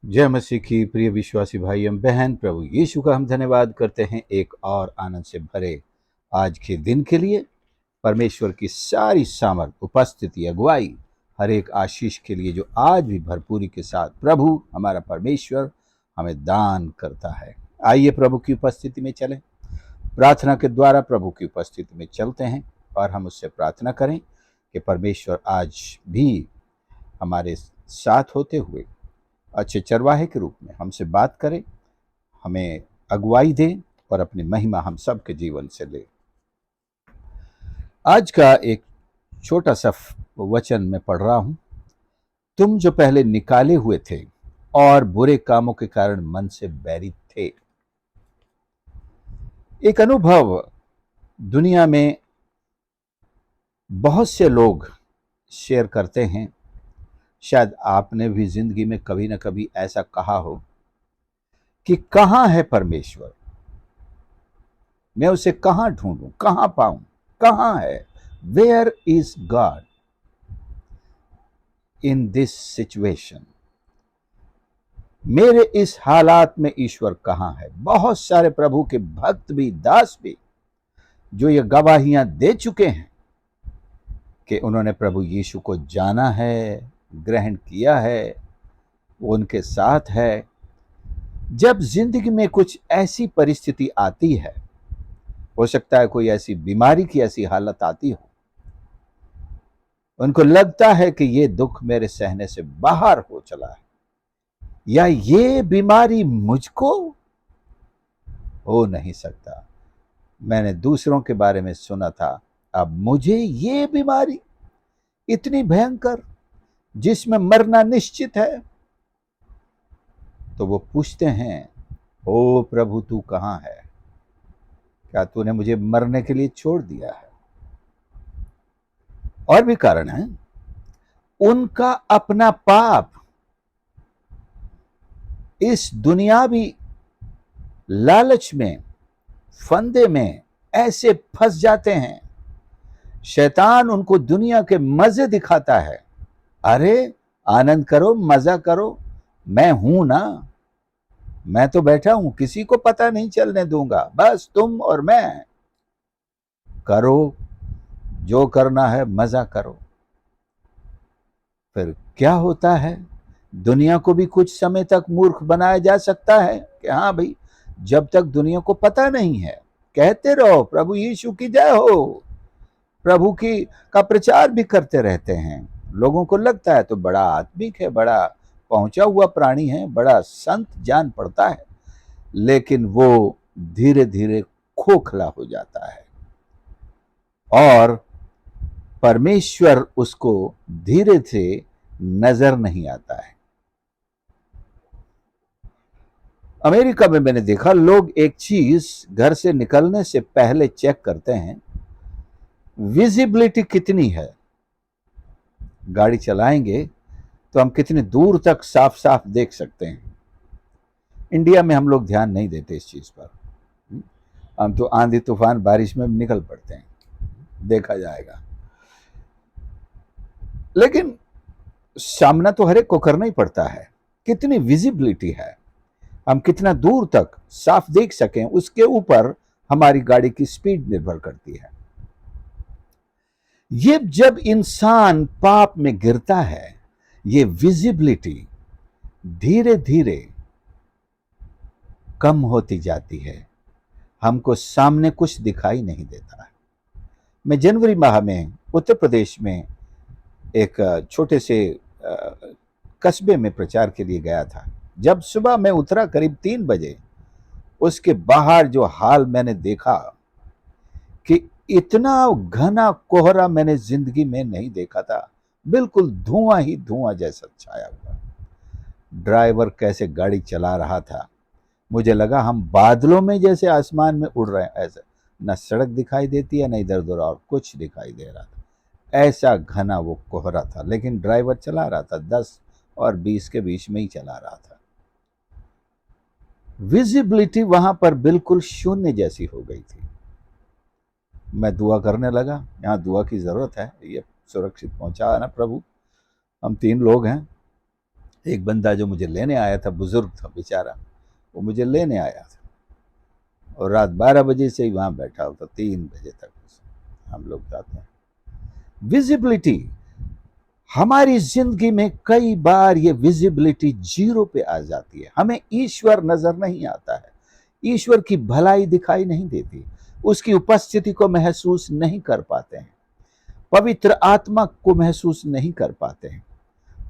जय मसीह की प्रिय विश्वासी भाई एवं बहन, प्रभु यीशु का हम धन्यवाद करते हैं एक और आनंद से भरे आज के दिन के लिए। परमेश्वर की सारी सामर्थ, उपस्थिति, अगुवाई, हर एक आशीष के लिए जो आज भी भरपूरी के साथ प्रभु हमारा परमेश्वर हमें दान करता है। आइए प्रभु की उपस्थिति में चलें, प्रार्थना के द्वारा प्रभु की उपस्थिति में चलते हैं और हम उससे प्रार्थना करें कि परमेश्वर आज भी हमारे साथ होते हुए अच्छे चरवाहे के रूप में हमसे बात करें, हमें अगुवाई दें और अपनी महिमा हम सबके जीवन से ले। आज का एक छोटा सा वचन मैं पढ़ रहा हूं। तुम जो पहले निकाले हुए थे और बुरे कामों के कारण मन से बैरी थे। एक अनुभव दुनिया में बहुत से लोग शेयर करते हैं। शायद आपने भी जिंदगी में कभी ना कभी ऐसा कहा हो कि कहां है परमेश्वर, मैं उसे कहां ढूंढूं, कहां पाऊं, कहां है, where is God in this situation, मेरे इस हालात में ईश्वर कहां है। बहुत सारे प्रभु के भक्त भी, दास भी, जो ये गवाहियां दे चुके हैं कि उन्होंने प्रभु यीशु को जाना है, ग्रहण किया है, वो उनके साथ है। जब जिंदगी में कुछ ऐसी परिस्थिति आती है, हो सकता है कोई ऐसी बीमारी की ऐसी हालत आती हो, उनको लगता है कि ये दुख मेरे सहने से बाहर हो चला है, या ये बीमारी मुझको हो नहीं सकता। मैंने दूसरों के बारे में सुना था, अब मुझे ये बीमारी इतनी भयंकर, जिसमें मरना निश्चित है। तो वो पूछते हैं, ओ प्रभु तू कहां है, क्या तूने मुझे मरने के लिए छोड़ दिया है। और भी कारण है, उनका अपना पाप इस दुनियावी लालच में, फंदे में ऐसे फंस जाते हैं। शैतान उनको दुनिया के मजे दिखाता है। अरे आनंद करो, मजा करो, मैं हूं ना, मैं तो बैठा हूं, किसी को पता नहीं चलने दूंगा, बस तुम और मैं, करो जो करना है, मजा करो। फिर क्या होता है, दुनिया को भी कुछ समय तक मूर्ख बनाया जा सकता है कि हाँ भाई, जब तक दुनिया को पता नहीं है कहते रहो प्रभु यीशु की जय हो, प्रभु की का प्रचार भी करते रहते हैं। लोगों को लगता है तो बड़ा आत्मिक है, बड़ा पहुंचा हुआ प्राणी है, बड़ा संत जान पड़ता है, लेकिन वो धीरे धीरे खोखला हो जाता है और परमेश्वर उसको धीरे से नजर नहीं आता है। अमेरिका में मैंने देखा, लोग एक चीज घर से निकलने से पहले चेक करते हैं, विजिबिलिटी कितनी है। गाड़ी चलाएंगे तो हम कितनी दूर तक साफ साफ देख सकते हैं। इंडिया में हम लोग ध्यान नहीं देते इस चीज पर। हम तो आंधी तूफान बारिश में निकल पड़ते हैं, देखा जाएगा। लेकिन सामना तो हर एक को करना ही पड़ता है। कितनी विजिबिलिटी है, हम कितना दूर तक साफ देख सकें, उसके ऊपर हमारी गाड़ी की स्पीड निर्भर करती है। ये जब इंसान पाप में गिरता है, ये विजिबिलिटी धीरे धीरे कम होती जाती है, हमको सामने कुछ दिखाई नहीं देता है। मैं जनवरी माह में उत्तर प्रदेश में एक छोटे से कस्बे में प्रचार के लिए गया था। जब सुबह मैं उतरा करीब 3 बजे, उसके बाहर जो हाल मैंने देखा कि इतना घना कोहरा मैंने जिंदगी में नहीं देखा था। बिल्कुल धुआं ही धुआं जैसा छाया हुआ। ड्राइवर कैसे गाड़ी चला रहा था, मुझे लगा हम बादलों में जैसे आसमान में उड़ रहे हैं। ऐसा न सड़क दिखाई देती है, न इधर उधर और कुछ दिखाई दे रहा था। ऐसा घना वो कोहरा था, लेकिन ड्राइवर चला रहा था, 10 और 20 के बीच में ही चला रहा था। विजिबिलिटी वहां पर बिल्कुल शून्य जैसी हो गई थी। मैं दुआ करने लगा, यहाँ दुआ की जरूरत है, ये सुरक्षित पहुंचा ना प्रभु। हम 3 लोग हैं, एक बंदा जो मुझे लेने आया था, बुजुर्ग था बेचारा, वो मुझे लेने आया था और रात 12 बजे से ही वहां बैठा होता, 3 बजे तक हम लोग जाते हैं। विजिबिलिटी, हमारी जिंदगी में कई बार ये विजिबिलिटी जीरो पे आ जाती है। हमें ईश्वर नजर नहीं आता है, ईश्वर की भलाई दिखाई नहीं देती, उसकी उपस्थिति को महसूस नहीं कर पाते हैं, पवित्र आत्मा को महसूस नहीं कर पाते हैं।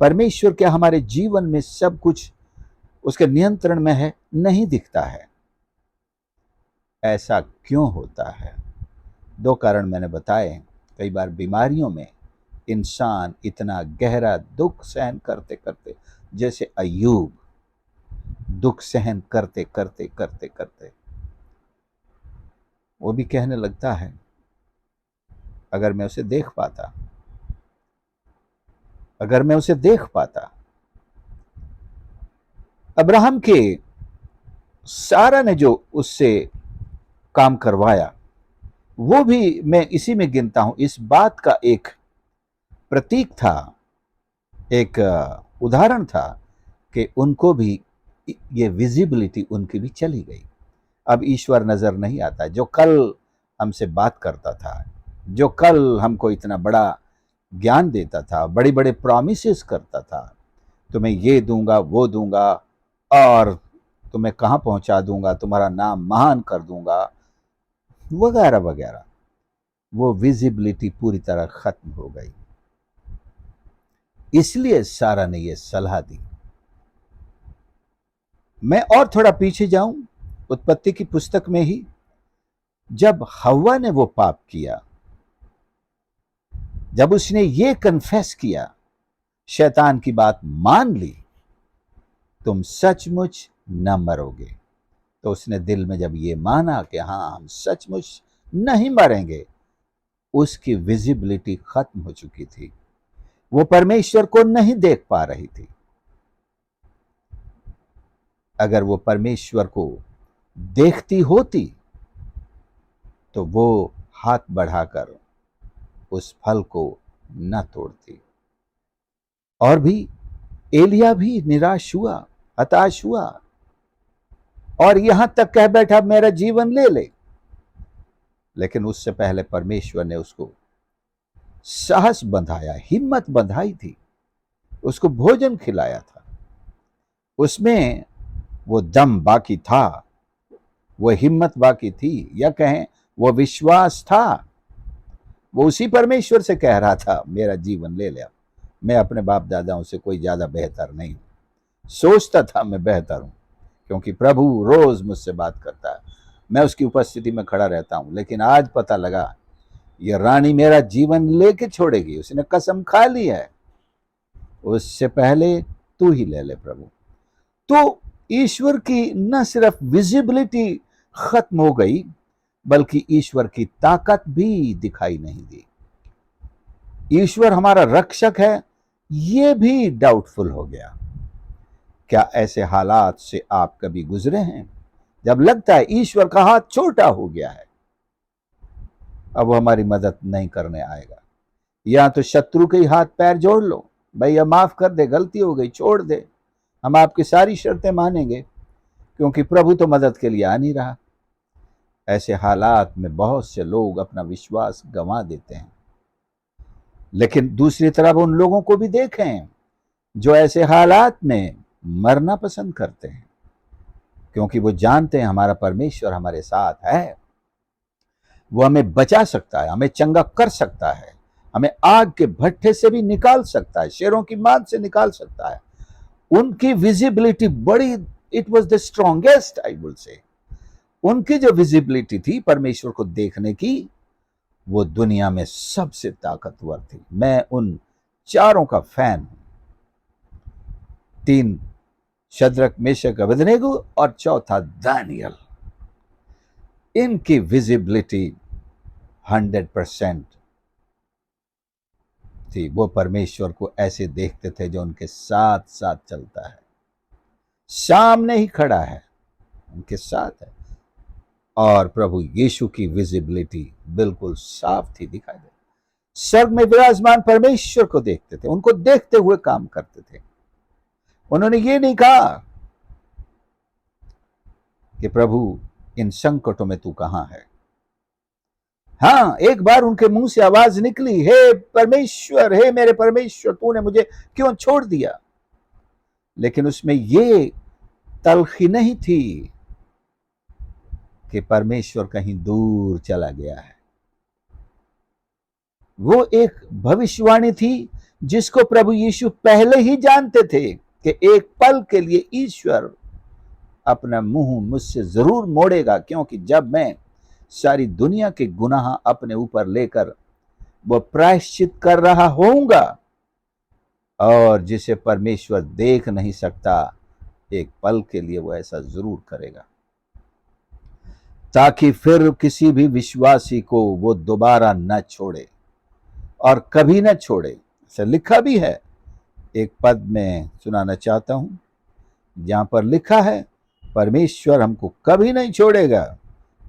परमेश्वर क्या हमारे जीवन में सब कुछ उसके नियंत्रण में है? नहीं दिखता है। ऐसा क्यों होता है? 2 कारण मैंने बताए। कई बार बीमारियों में इंसान इतना गहरा दुख सहन करते करते, जैसे अय्यूब दुख सहन करते करते करते करते वो भी कहने लगता है, अगर मैं उसे देख पाता, अगर मैं उसे देख पाता। अब्राहम के सारा ने जो उससे काम करवाया, वो भी मैं इसी में गिनता हूं। इस बात का एक प्रतीक था, एक उदाहरण था कि उनको भी ये विजिबिलिटी उनकी भी चली गई। अब ईश्वर नजर नहीं आता। जो कल हमसे बात करता था, जो कल हमको इतना बड़ा ज्ञान देता था, बड़ी बड़े प्रॉमिसेस करता था, तुम्हें ये दूंगा वो दूंगा और तुम्हें कहां पहुंचा दूंगा, तुम्हारा नाम महान कर दूंगा, वगैरह वगैरह, वो विजिबिलिटी पूरी तरह खत्म हो गई। इसलिए सारा ने यह सलाह दी। मैं और थोड़ा पीछे जाऊं, उत्पत्ति की पुस्तक में ही जब हव्वा ने वो पाप किया, जब उसने ये कन्फेस किया, शैतान की बात मान ली, तुम सचमुच न मरोगे, तो उसने दिल में जब ये माना कि हाँ हम सचमुच नहीं मरेंगे, उसकी विजिबिलिटी खत्म हो चुकी थी। वो परमेश्वर को नहीं देख पा रही थी। अगर वो परमेश्वर को देखती होती तो वो हाथ बढ़ाकर उस फल को न तोड़ती। और भी एलिया भी निराश हुआ, हताश हुआ और यहां तक कह बैठा मेरा जीवन ले ले। लेकिन उससे पहले परमेश्वर ने उसको साहस बंधाया, हिम्मत बंधाई थी, उसको भोजन खिलाया था। उसमें वो दम बाकी था, वो हिम्मत बाकी थी, या कहें वो विश्वास था। वो उसी परमेश्वर से कह रहा था मेरा जीवन ले लिया, मैं अपने बाप दादाओं से कोई ज्यादा बेहतर नहीं। सोचता था मैं बेहतर हूं क्योंकि प्रभु रोज मुझसे बात करता है, मैं उसकी उपस्थिति में खड़ा रहता हूं। लेकिन आज पता लगा ये रानी मेरा जीवन लेके छोड़ेगी, उसने कसम खा ली है, उससे पहले तू ही ले ले प्रभु। तो ईश्वर की न सिर्फ विजिबिलिटी खत्म हो गई, बल्कि ईश्वर की ताकत भी दिखाई नहीं दी। ईश्वर हमारा रक्षक है, यह भी डाउटफुल हो गया। क्या ऐसे हालात से आप कभी गुजरे हैं जब लगता है ईश्वर का हाथ छोटा हो गया है, अब वो हमारी मदद नहीं करने आएगा? या तो शत्रु के हाथ पैर जोड़ लो, भैया माफ कर दे, गलती हो गई, छोड़ दे, हम आपकी सारी शर्तें मानेंगे, क्योंकि प्रभु तो मदद के लिए आ नहीं रहा। ऐसे हालात में बहुत से लोग अपना विश्वास गंवा देते हैं। लेकिन दूसरी तरफ उन लोगों को भी देखें जो ऐसे हालात में मरना पसंद करते हैं, क्योंकि वो जानते हैं हमारा परमेश्वर हमारे साथ है, वो हमें बचा सकता है, हमें चंगा कर सकता है, हमें आग के भट्ठे से भी निकाल सकता है, शेरों की मांद से निकाल सकता है। उनकी विजिबिलिटी बड़ी, it was the strongest, I will say. उनकी जो विजिबिलिटी थी परमेश्वर को देखने की, वो दुनिया में सबसे ताकतवर थी। मैं उन चारों का फैन हूं, 3 शद्रक, मेशक, अबेदनेगो और चौथा दानियल। इनकी विजिबिलिटी 100% थी। वो परमेश्वर को ऐसे देखते थे जो उनके साथ साथ चलता है, सामने ही खड़ा है, उनके साथ है। और प्रभु यीशु की विजिबिलिटी बिल्कुल साफ थी, दिखाई दे। स्वर्ग में विराजमान परमेश्वर को देखते थे, उनको देखते हुए काम करते थे। उन्होंने ये नहीं कहा कि प्रभु इन संकटों में तू कहां है। हाँ, एक बार उनके मुंह से आवाज निकली, हे परमेश्वर, हे मेरे परमेश्वर, तूने मुझे क्यों छोड़ दिया। लेकिन उसमें ये तलखी नहीं थी कि परमेश्वर कहीं दूर चला गया है। वो एक भविष्यवाणी थी जिसको प्रभु यीशु पहले ही जानते थे कि एक पल के लिए ईश्वर अपना मुंह मुझसे जरूर मोड़ेगा, क्योंकि जब मैं सारी दुनिया के गुनाह अपने ऊपर लेकर वो प्रायश्चित कर रहा होऊंगा, और जिसे परमेश्वर देख नहीं सकता, एक पल के लिए वो ऐसा जरूर करेगा, ताकि फिर किसी भी विश्वासी को वो दोबारा न छोड़े और कभी न छोड़े। ऐसा लिखा भी है, एक पद में सुनाना चाहता हूं, जहां पर लिखा है, परमेश्वर हमको कभी नहीं छोड़ेगा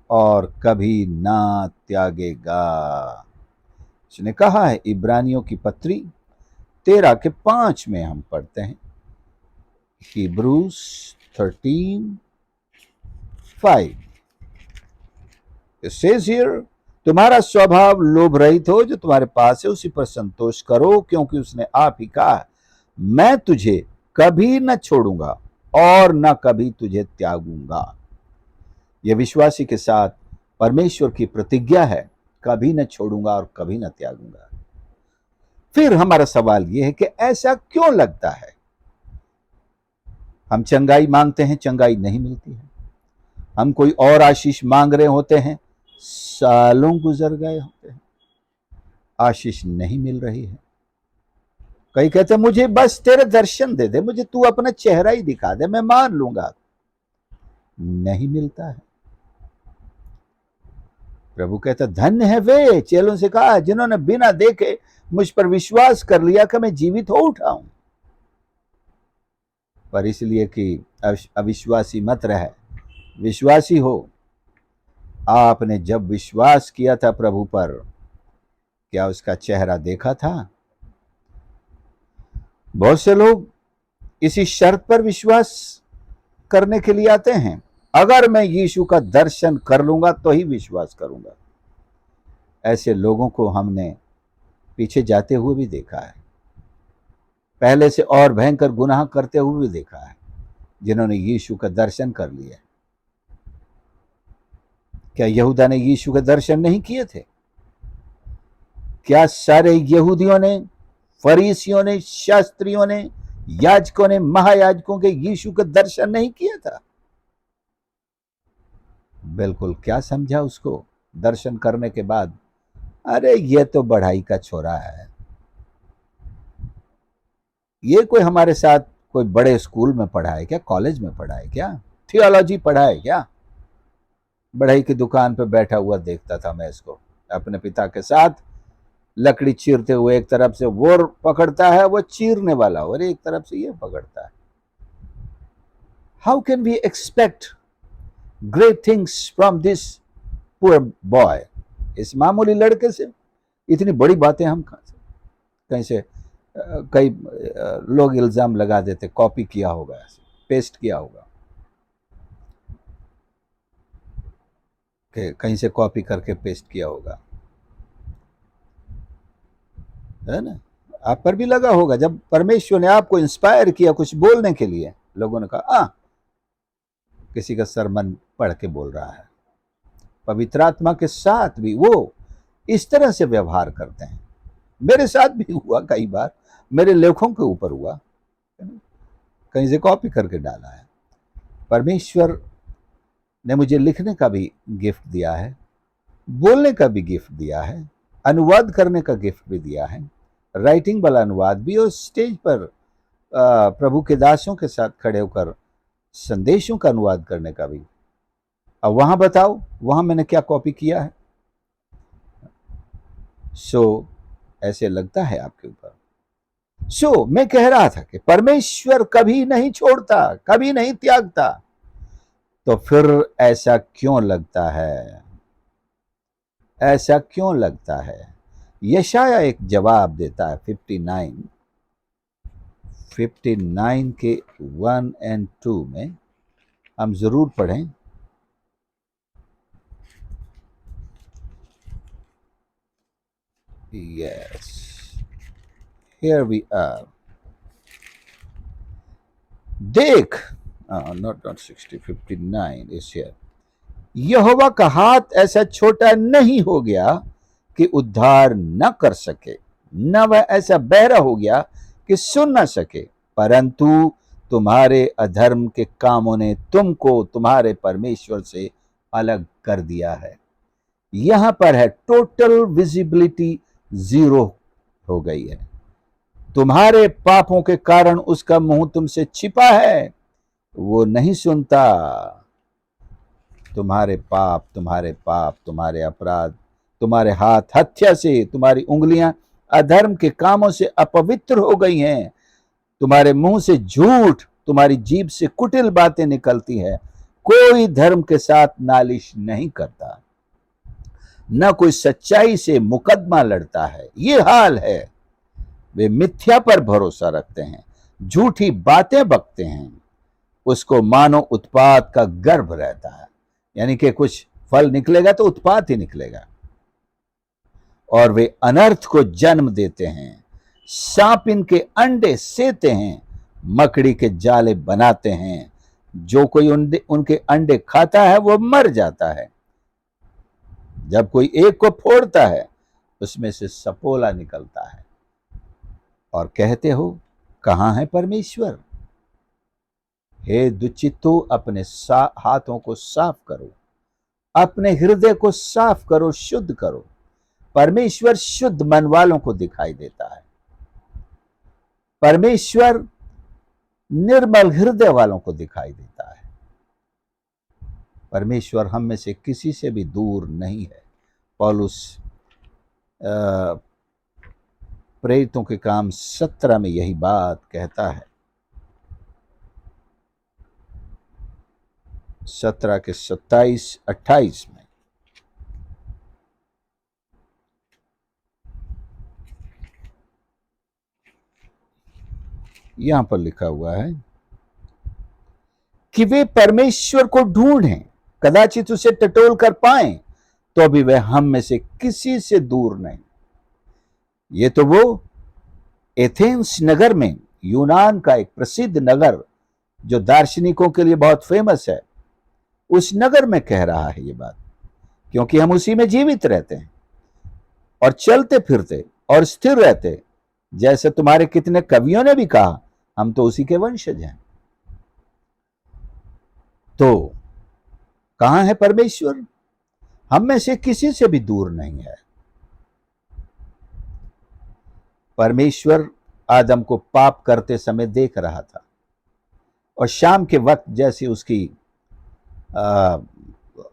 और कभी ना त्यागेगा। उसने कहा है, इब्रानियों की पत्री 13:5 में हम पढ़ते हैं, Hebrews 13:5, It says here, तुम्हारा स्वभाव लोभ रहित हो जो तुम्हारे पास है उसी पर संतोष करो, क्योंकि उसने आप ही कहा, मैं तुझे कभी न छोड़ूंगा और न कभी तुझे त्यागूंगा। यह विश्वासी के साथ परमेश्वर की प्रतिज्ञा है, कभी न छोड़ूंगा और कभी न त्यागूंगा। फिर हमारा सवाल यह है कि ऐसा क्यों लगता है। हम चंगाई मांगते हैं, चंगाई नहीं मिलती है। हम कोई और आशीष मांग रहे होते हैं, सालों गुजर गए होते हैं, आशीष नहीं मिल रही है। कई कहते हैं, मुझे बस तेरे दर्शन दे दे, मुझे तू अपना चेहरा ही दिखा दे, मैं मान लूंगा। नहीं मिलता है। प्रभु कहता, धन्य है वे, चेलों से कहा, जिन्होंने बिना देखे मुझ पर विश्वास कर लिया कि मैं जीवित हो उठा हूं। पर इसलिए कि अविश्वासी मत रहे, विश्वासी हो। आपने जब विश्वास किया था प्रभु पर, क्या उसका चेहरा देखा था? बहुत से लोग इसी शर्त पर विश्वास करने के लिए आते हैं, अगर मैं यीशु का दर्शन कर लूंगा तो ही विश्वास करूंगा। ऐसे लोगों को हमने पीछे जाते हुए भी देखा है, पहले से और भयंकर गुनाह करते हुए भी देखा है, जिन्होंने यीशु का दर्शन कर लिया। क्या यहूदा ने यीशु के दर्शन नहीं किए थे? क्या सारे यहूदियों ने, फरीसियों ने, शास्त्रियों ने, याजकों ने, महायाजकों के यीशु का दर्शन नहीं किया था? बिल्कुल। क्या समझा उसको दर्शन करने के बाद? अरे ये तो बढ़ाई का छोरा है, ये कोई हमारे साथ कोई बड़े स्कूल में पढ़ा है क्या, कॉलेज में पढ़ा है क्या, थियोलॉजी पढ़ा है क्या? बढ़ई की दुकान पे बैठा हुआ देखता था मैं इसको अपने पिता के साथ, लकड़ी चीरते हुए, एक तरफ से वो पकड़ता है, वो चीरने वाला, और एक तरफ से ये पकड़ता है। How can we expect great things from this poor boy? इस मामूली लड़के से इतनी बड़ी बातें हम कहीं से कई लोग इल्जाम लगा देते, कॉपी किया होगा, पेस्ट किया होगा, कि कहीं से कॉपी करके पेस्ट किया होगा, है ना? आप पर भी लगा होगा, जब परमेश्वर ने आपको इंस्पायर किया कुछ बोलने के लिए, लोगों ने कहा किसी का सरमन पढ़ के बोल रहा है। पवित्र आत्मा के साथ भी वो इस तरह से व्यवहार करते हैं। मेरे साथ भी हुआ कई बार, मेरे लेखों के ऊपर हुआ, कहीं से कॉपी करके डाला है। परमेश्वर ने मुझे लिखने का भी गिफ्ट दिया है, बोलने का भी गिफ्ट दिया है, अनुवाद करने का गिफ्ट भी दिया है, राइटिंग वाला अनुवाद भी, और स्टेज पर प्रभु के दासों के साथ खड़े होकर संदेशों का अनुवाद करने का भी। अब वहां बताओ, वहां मैंने क्या कॉपी किया है? ऐसे लगता है आपके ऊपर। मैं कह रहा था कि परमेश्वर कभी नहीं छोड़ता, कभी नहीं त्यागता, तो फिर ऐसा क्यों लगता है? ऐसा क्यों लगता है? यशाया एक जवाब देता है, 59 59 के 1 और 2 में हम जरूर पढ़ें। Yes, here we are. देख, not 60, 59 is here. यहोवा का हाथ ऐसा छोटा नहीं हो गया कि उद्धार न कर सके, न वह ऐसा बहरा हो गया कि सुन न सके, परंतु तुम्हारे अधर्म के कामों ने तुमको तुम्हारे परमेश्वर से अलग कर दिया है। यहां पर है टोटल विजिबिलिटी जीरो हो गई है। तुम्हारे पापों के कारण उसका मुंह तुमसे छिपा है, वो नहीं सुनता। तुम्हारे पाप, तुम्हारे अपराध, तुम्हारे हाथ हत्या से, तुम्हारी उंगलियां अधर्म के कामों से अपवित्र हो गई हैं। तुम्हारे मुंह से झूठ, तुम्हारी जीभ से कुटिल बातें निकलती है। कोई धर्म के साथ नालिश नहीं करता, न कोई सच्चाई से मुकदमा लड़ता है। ये हाल है। वे मिथ्या पर भरोसा रखते हैं, झूठी बातें बकते हैं। उसको मानो उत्पात का गर्भ रहता है, यानी कि कुछ फल निकलेगा तो उत्पात ही निकलेगा। और वे अनर्थ को जन्म देते हैं। सांप इनके अंडे सेते हैं, मकड़ी के जाले बनाते हैं। जो कोई उनके अंडे खाता है वो मर जाता है। जब कोई एक को फोड़ता है उसमें से सपोला निकलता है। और कहते हो, कहां है परमेश्वर? हे दुचित्तो, अपने हाथों को साफ करो, अपने हृदय को साफ करो, शुद्ध करो। परमेश्वर शुद्ध मन वालों को दिखाई देता है। परमेश्वर निर्मल हृदय वालों को दिखाई देता है। परमेश्वर हम में से किसी से भी दूर नहीं है। पौलुस प्रेरितों के काम 17 में यही बात कहता है। 17 के 27-28 में यहां पर लिखा हुआ है कि वे परमेश्वर को ढूंढें, कदाचित उसे टटोल कर पाएं, तो भी वह हम में से किसी से दूर नहीं। ये तो वो एथेंस नगर में, यूनान का एक प्रसिद्ध नगर जो दार्शनिकों के लिए बहुत फेमस है, उस नगर में कह रहा है ये बात, क्योंकि हम उसी में जीवित रहते हैं और चलते फिरते और स्थिर रहते। जैसे तुम्हारे कितने कवियों ने भी कहा, हम तो उसी के वंशज हैं। तो कहां है परमेश्वर? हम में से किसी से भी दूर नहीं है। परमेश्वर आदम को पाप करते समय देख रहा था, और शाम के वक्त जैसी उसकी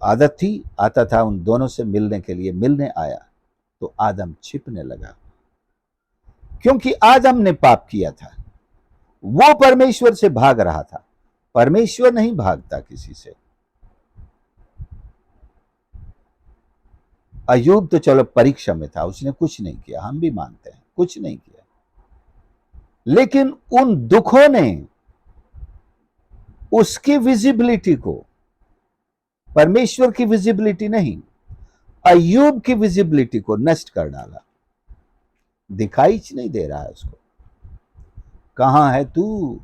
आदत थी, आता था उन दोनों से मिलने के लिए, मिलने आया तो आदम छिपने लगा, क्योंकि आदम ने पाप किया था। वो परमेश्वर से भाग रहा था। परमेश्वर नहीं भागता किसी से। अय्यूब तो चलो परीक्षा में था, उसने कुछ नहीं किया, हम भी मानते हैं कुछ नहीं किया, लेकिन उन दुखों ने उसकी विजिबिलिटी को, परमेश्वर की विजिबिलिटी नहीं, अय्यूब की विजिबिलिटी को नष्ट कर डाला। दिखाई नहीं दे रहा है उसको। कहां है तू?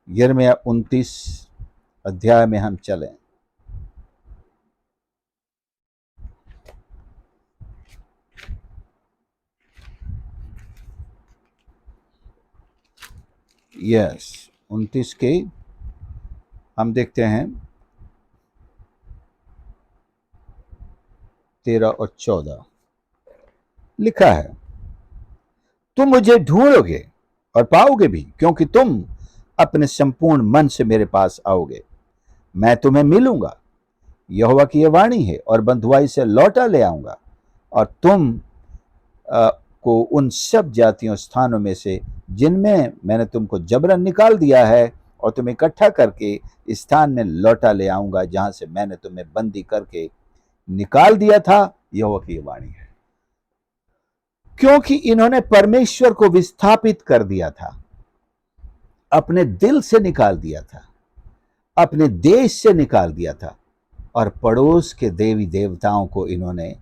यिर्मयाह 29 अध्याय में हम चलें। यस, 29 के हम देखते हैं 13 और 14 लिखा है, तुम मुझे ढूंढोगे और पाओगे भी, क्योंकि तुम अपने संपूर्ण मन से मेरे पास आओगे। मैं तुम्हें मिलूंगा, यहोवा की यह वाणी है, और बंधुआई से लौटा ले आऊंगा, और तुम को उन सब जातियों स्थानों में से जिनमें मैंने तुमको जबरन निकाल दिया है, और तुम्हें इकट्ठा करके इस स्थान में लौटा ले आऊंगा जहां से मैंने तुम्हें बंदी करके निकाल दिया था, यहोवा की ये वाणी है। क्योंकि इन्होंने परमेश्वर को विस्थापित कर दिया था, अपने दिल से निकाल दिया था, अपने देश से निकाल दिया था, और पड़ोस के देवी देवताओं को इन्होंने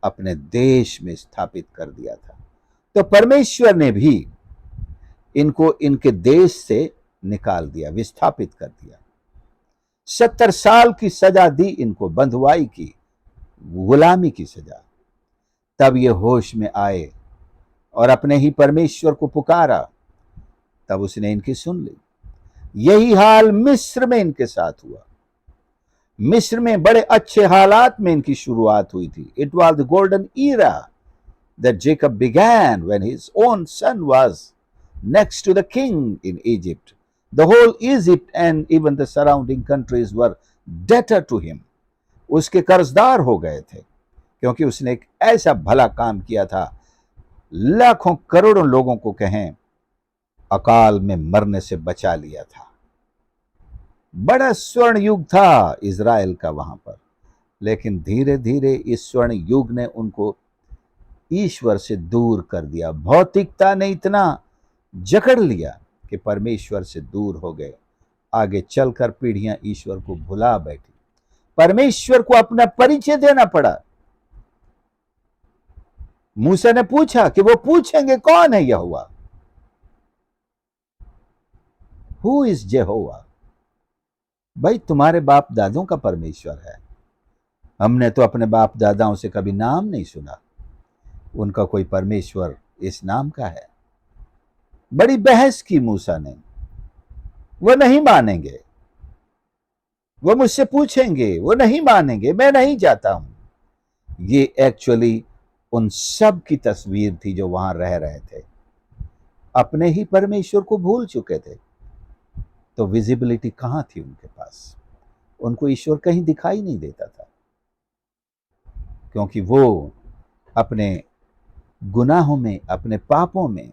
अपने देश में स्थापित कर दिया था। तो परमेश्वर ने भी इनको इनके देश से निकाल दिया, विस्थापित कर दिया। 70 साल की सजा दी इनको, बंधुआई की, गुलामी की सजा। तब ये होश में आए और अपने ही परमेश्वर को पुकारा, तब उसने इनकी सुन ली। यही हाल मिस्र में इनके साथ हुआ। मिस्र में बड़े अच्छे हालात में इनकी शुरुआत हुई थी। It was the golden era that Jacob began when his own son was next to the king in Egypt. The whole Egypt and even the surrounding countries were debtor to him. उसके कर्जदार हो गए थे, क्योंकि उसने एक ऐसा भला काम किया था, लाखों करोड़ों लोगों को कहें अकाल में मरने से बचा लिया था। बड़ा स्वर्ण युग था इज़राइल का वहां पर, लेकिन धीरे धीरे इस स्वर्ण युग ने उनको ईश्वर से दूर कर दिया। भौतिकता ने इतना जकड़ लिया कि परमेश्वर से दूर हो गए। आगे चलकर पीढ़ियां ईश्वर को भुला बैठी। परमेश्वर को अपना परिचय देना पड़ा। मूसा ने पूछा कि वो पूछेंगे कौन है यहोवा, हु इज जेहोवा। भाई तुम्हारे बाप दादों का परमेश्वर है, हमने तो अपने बाप दादाओं से कभी नाम नहीं सुना, उनका कोई परमेश्वर इस नाम का है। बड़ी बहस की मूसा ने, वो नहीं मानेंगे, वो मुझसे पूछेंगे, वो नहीं मानेंगे, मैं नहीं जाता हूं। ये एक्चुअली उन सब की तस्वीर थी जो वहां रह रहे थे, अपने ही परमेश्वर को भूल चुके थे। तो विजिबिलिटी कहां थी उनके पास? उनको ईश्वर कहीं दिखाई नहीं देता था, क्योंकि वो अपने गुनाहों में, अपने पापों में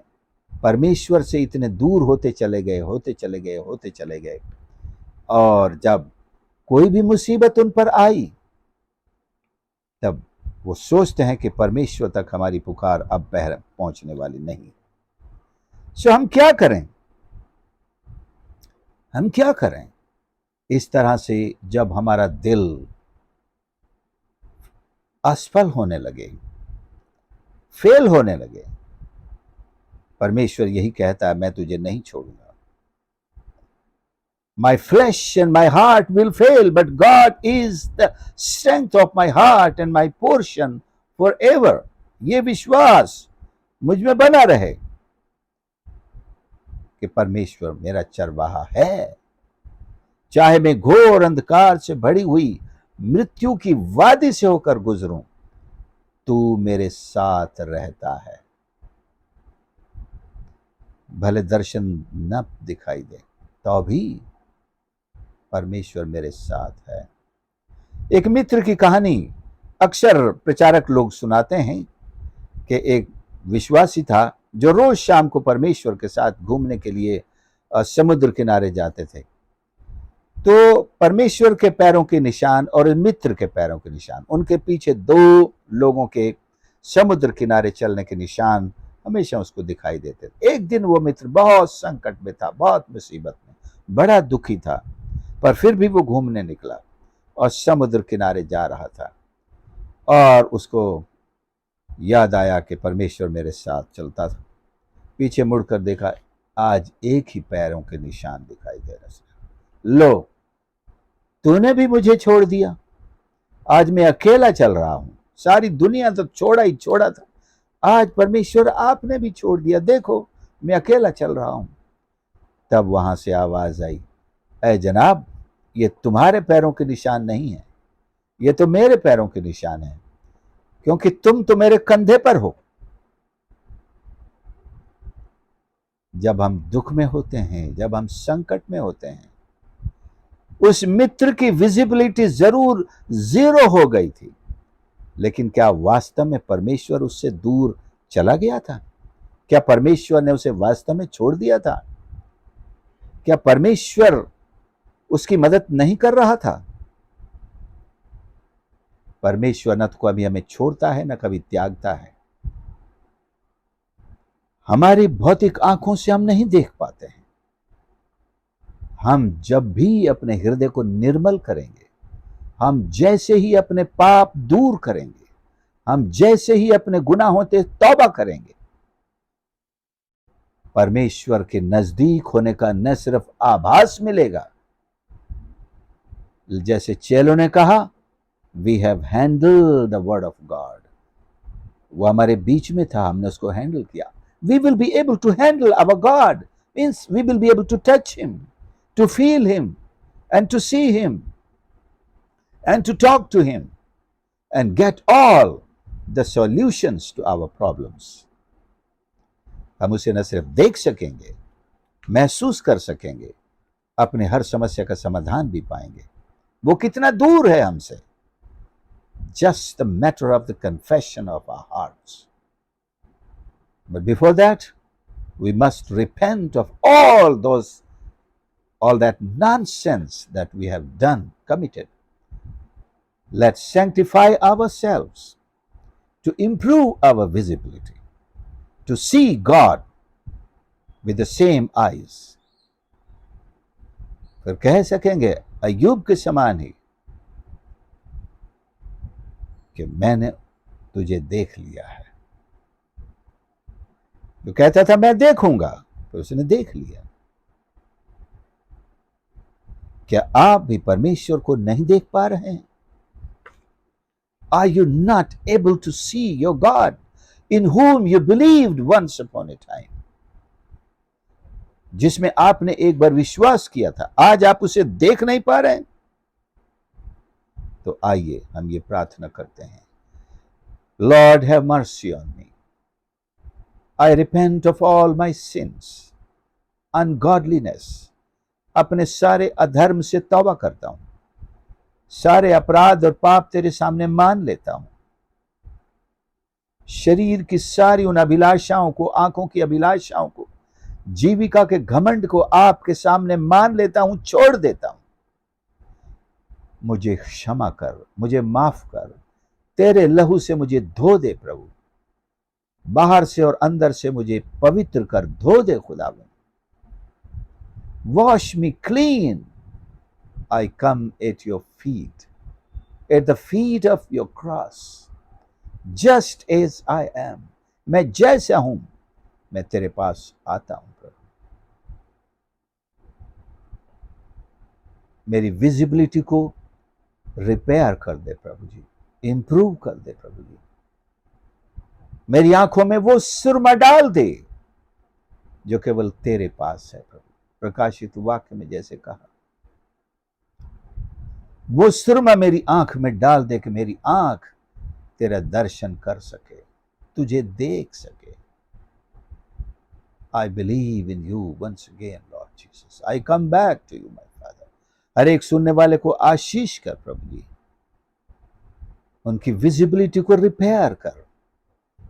परमेश्वर से इतने दूर होते चले गए। और जब कोई भी मुसीबत उन पर आई, तब वो सोचते हैं कि परमेश्वर तक हमारी पुकार अब पहुंचने वाली नहीं। सो हम क्या करें? इस तरह से जब हमारा दिल असफल होने लगे, फेल होने लगे, परमेश्वर यही कहता है, मैं तुझे नहीं छोड़ूंगा। My flesh and my heart will fail, but God is the strength of my heart and my portion forever. ये विश्वास मुझ में बना रहे कि परमेश्वर मेरा चरवाहा है। चाहे मैं घोर अंधकार से भरी हुई मृत्यु की वादी से होकर गुजरूं, तू मेरे साथ रहता है। भले दर्शन न दिखाई दे, तो भी परमेश्वर मेरे साथ है। एक मित्र की कहानी अक्सर प्रचारक लोग सुनाते हैं कि एक विश्वासी था जो रोज शाम को परमेश्वर के साथ घूमने के लिए समुद्र किनारे जाते थे। तो परमेश्वर के पैरों के निशान और मित्र के पैरों के निशान, उनके पीछे 2 लोगों के समुद्र किनारे चलने के निशान हमेशा उसको दिखाई देते थे। एक दिन वो मित्र बहुत संकट में था, बहुत मुसीबत में, बड़ा दुखी था, पर फिर भी वो घूमने निकला और समुद्र किनारे जा रहा था, और उसको याद आया कि परमेश्वर मेरे साथ चलता था। पीछे मुड़कर देखा, आज एक ही पैरों के निशान दिखाई दे रहे। लो, तूने भी मुझे छोड़ दिया, आज मैं अकेला चल रहा हूं। सारी दुनिया तो छोड़ा ही छोड़ा था, आज परमेश्वर आपने भी छोड़ दिया, देखो मैं अकेला चल रहा हूं। तब वहां से आवाज आई, ऐ जनाब, ये तुम्हारे पैरों के निशान नहीं है, ये तो मेरे पैरों के निशान है, क्योंकि तुम तो मेरे कंधे पर हो। जब हम दुख में होते हैं, जब हम संकट में होते हैं, उस मित्र की विजिबिलिटी जरूर 0 हो गई थी, लेकिन क्या वास्तव में परमेश्वर उससे दूर चला गया था? क्या परमेश्वर ने उसे वास्तव में छोड़ दिया था? क्या परमेश्वर उसकी मदद नहीं कर रहा था? परमेश्वर न तो कभी हमें छोड़ता है न कभी त्यागता है। हमारी भौतिक आंखों से हम नहीं देख पाते हैं। हम जब भी अपने हृदय को निर्मल करेंगे, हम जैसे ही अपने पाप दूर करेंगे, हम जैसे ही अपने गुनाहों से तौबा करेंगे, परमेश्वर के नजदीक होने का न सिर्फ आभास मिलेगा, जैसे चेलों ने कहा, we have handled the word of God, वो हमारे बीच में था, हमने उसको हैंडल किया। We will be able to handle our God, means we will be able to touch him, to feel him and to see him and to talk to him and get all the solutions to our problems. हम उसे न सिर्फ देख सकेंगे, महसूस कर सकेंगे, अपने हर समस्या का समाधान भी पाएंगे। वो कितना दूर है हमसे, just a matter of the confession of our hearts. But before that, we must repent of all that nonsense that we have done, committed. Let's sanctify ourselves to improve our visibility, to see God with the same eyes. फिर कह सकेंगे अय्यूब के समान ही कि मैंने तुझे देख लिया है। जो कहता था मैं देखूंगा, तो उसने देख लिया। क्या आप भी परमेश्वर को नहीं देख पा रहे हैं? Are you not able to see your God in whom you believed once upon a time? जिसमें आपने एक बार विश्वास किया था, आज आप उसे देख नहीं पा रहे हैं? तो आइए हम ये प्रार्थना करते हैं, Lord have mercy on me. I repent of all my sins, ungodliness. अपने सारे अधर्म से तौबा करता हूं, सारे अपराध और पाप तेरे सामने मान लेता हूं। शरीर की सारी उन अभिलाषाओं को, आंखों की अभिलाषाओं को, जीविका के घमंड को आपके सामने मान लेता हूं, छोड़ देता हूं। मुझे क्षमा कर, मुझे माफ कर, तेरे लहू से मुझे धो दे प्रभु, बाहर से और अंदर से मुझे पवित्र कर, धो दे खुदावंद। Wash me clean, I come at your feet, at the feet of your cross, just as I am. मैं जैसा हूं, मैं तेरे पास आता हूं प्रभु। मेरी विजिबिलिटी को रिपेयर कर दे प्रभु जी, इंप्रूव कर दे प्रभु जी। मेरी आंखों में वो सुरमा डाल दे जो केवल तेरे पास है प्रभु। प्रकाशित वाक्य में जैसे कहा, वो सुरमा मेरी आंख में डाल दे कि मेरी आंख तेरा दर्शन कर सके, तुझे देख सके। I believe in you once again, Lord Jesus. I come back to you, my Father. हर एक सुनने वाले को आशीष कर प्रभु जी, उनकी विजिबिलिटी को रिपेयर कर,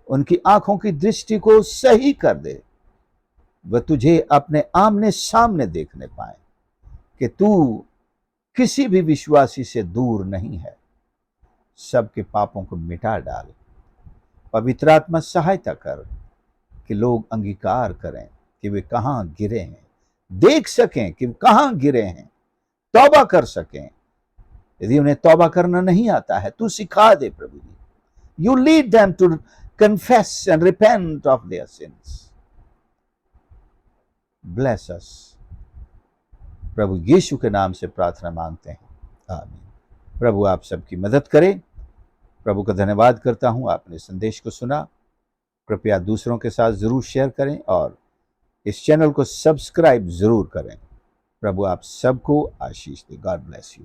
उनकी आंखों की दृष्टि को सही कर दे, वह तुझे अपने आमने सामने देखने पाए कि तू किसी भी विश्वासी से दूर नहीं है। सबके पापों को मिटा डाल। पवित्र आत्मा सहायता कर कि लोग अंगीकार करें कि वे कहां गिरे हैं, देख सकें कि कहां गिरे हैं, तौबा कर सकें। यदि उन्हें तौबा करना नहीं आता है, तू सिखा दे प्रभु जी। You lead them to confess and repent of their sins. Bless us. प्रभु यीशु के नाम से प्रार्थना मांगते हैं, आमीन। प्रभु आप सबकी मदद करें। प्रभु का धन्यवाद करता हूं, आपने संदेश को सुना। कृपया दूसरों के साथ जरूर शेयर करें और इस चैनल को सब्सक्राइब जरूर करें। प्रभु आप सबको आशीष दे। God bless you.